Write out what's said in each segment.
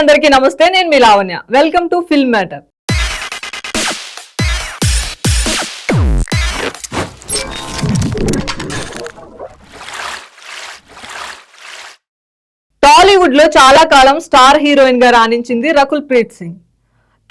అందరికీ నమస్తే, నేను మీ Lavanya. Welcome to film matter. Tollywood లో చాలా కాలం స్టార్ హీరోయిన్ గా రాణించింది రకుల్ ప్రీత్ సింగ్.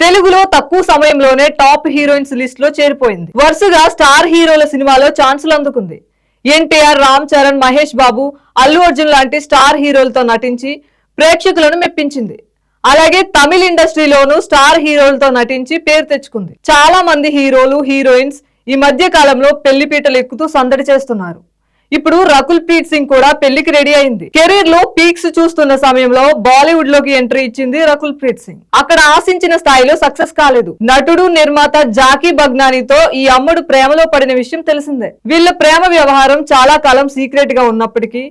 తెలుగులో తక్కువ సమయంలోనే టాప్ హీరోయిన్స్ లిస్ట్ లో చేరిపోయింది. వరుసగా స్టార్ హీరోల సినిమాలో ఛాన్సులు అందుకుంది. ఎన్టీఆర్, రామ్ చరణ్, మహేష్ బాబు, అల్లు అర్జున్ లాంటి స్టార్ హీరోలతో నటించి ప్రేక్షకులను మెప్పించింది. అలాగే తమిళ ఇండస్ట్రీలోనూ స్టార్ హీరోలతో నటించి పేరు తెచ్చుకుంది. చాలా మంది హీరోలు, హీరోయిన్స్ ఈ మధ్య కాలంలో పెళ్లిపీటలు ఎక్కుతూ సందడి చేస్తున్నారు. ఇప్పుడు రకుల్ ప్రీత్ సింగ్ కూడా పెళ్లికి రెడీ అయింది. కెరీర్ లో పీక్స్ చూస్తున్న సమయంలో బాలీవుడ్ లోకి ఎంట్రీ ఇచ్చింది రకుల్ ప్రీత్ సింగ్. అక్కడ ఆశించిన స్థాయిలో సక్సెస్ కాలేదు. నటుడు, నిర్మాత జాకీ బగ్నానీతో ఈ అమ్మడు ప్రేమలో పడిన విషయం తెలిసిందే. వీళ్ళ ప్రేమ వ్యవహారం చాలా కాలం సీక్రెట్ గా ఉన్నప్పటికీ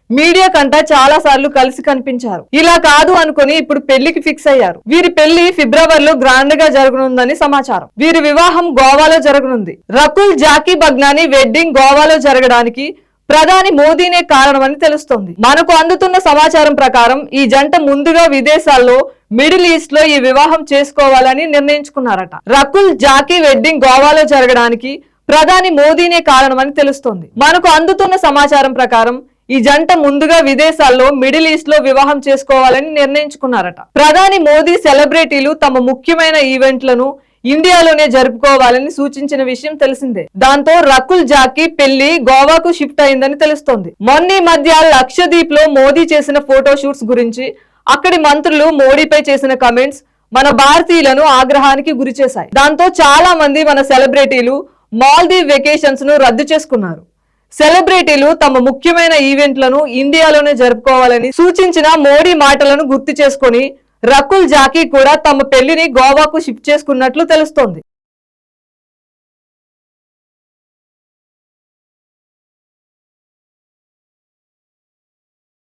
మీడియా కంట చాలా సార్లు కలిసి కనిపించారు. ఇలా కాదు అనుకుని ఇప్పుడు పెళ్లికి ఫిక్స్ అయ్యారు. వీరి పెళ్లి ఫిబ్రవరిలో గ్రాండ్ గా జరగనుందని సమాచారం. వీరి వివాహం గోవాలో జరగనుంది. రకుల్, జాకీ బగ్నానీ వెడ్డింగ్ గోవాలో జరగడానికి ప్రధాని మోదీనే కారణమని తెలుస్తోంది. మనకు అందుతున్న సమాచారం ప్రకారం ఈ జంట ముందుగా విదేశాల్లో మిడిల్ ఈస్ట్ లో ఈ వివాహం చేసుకోవాలని నిర్ణయించుకున్నారట. రకుల్, జాకీ వెడ్డింగ్ గోవాలో జరగడానికి ప్రధాని మోదీనే కారణమని తెలుస్తోంది. మనకు అందుతున్న సమాచారం ప్రకారం ఈ జంట ముందుగా విదేశాల్లో మిడిల్ ఈస్ట్ లో వివాహం చేసుకోవాలని నిర్ణయించుకున్నారట. ప్రధాని మోదీ సెలబ్రిటీలు తమ ముఖ్యమైన ఈవెంట్లను ఇండియాలోనే జరుపుకోవాలని సూచించిన విషయం తెలిసిందే. దాంతో రకుల్, జాకీ పెళ్లి గోవాకు షిఫ్ట్ అయిందని తెలుస్తోంది. మొన్న మధ్య లక్షద్వీప్ లో మోదీ చేసిన ఫోటో షూట్స్ గురించి అక్కడి మంత్రులు మోడీపై చేసిన కమెంట్స్ మన భారతీయులను ఆగ్రహానికి గురి చేశాయి. దాంతో చాలా మంది మన సెలబ్రిటీలు మాల్దీవ్ వెకేషన్స్ ను రద్దు చేసుకున్నారు. సెలబ్రిటీలు తమ ముఖ్యమైన ఈవెంట్లను ఇండియాలోనే జరుపుకోవాలని సూచించిన మోడీ మాటలను గుర్తు చేసుకుని రకుల్, జాకీ కూడా తమ పెళ్లిని గోవాకు షిఫ్ట్ చేసుకున్నట్లు తెలుస్తోంది.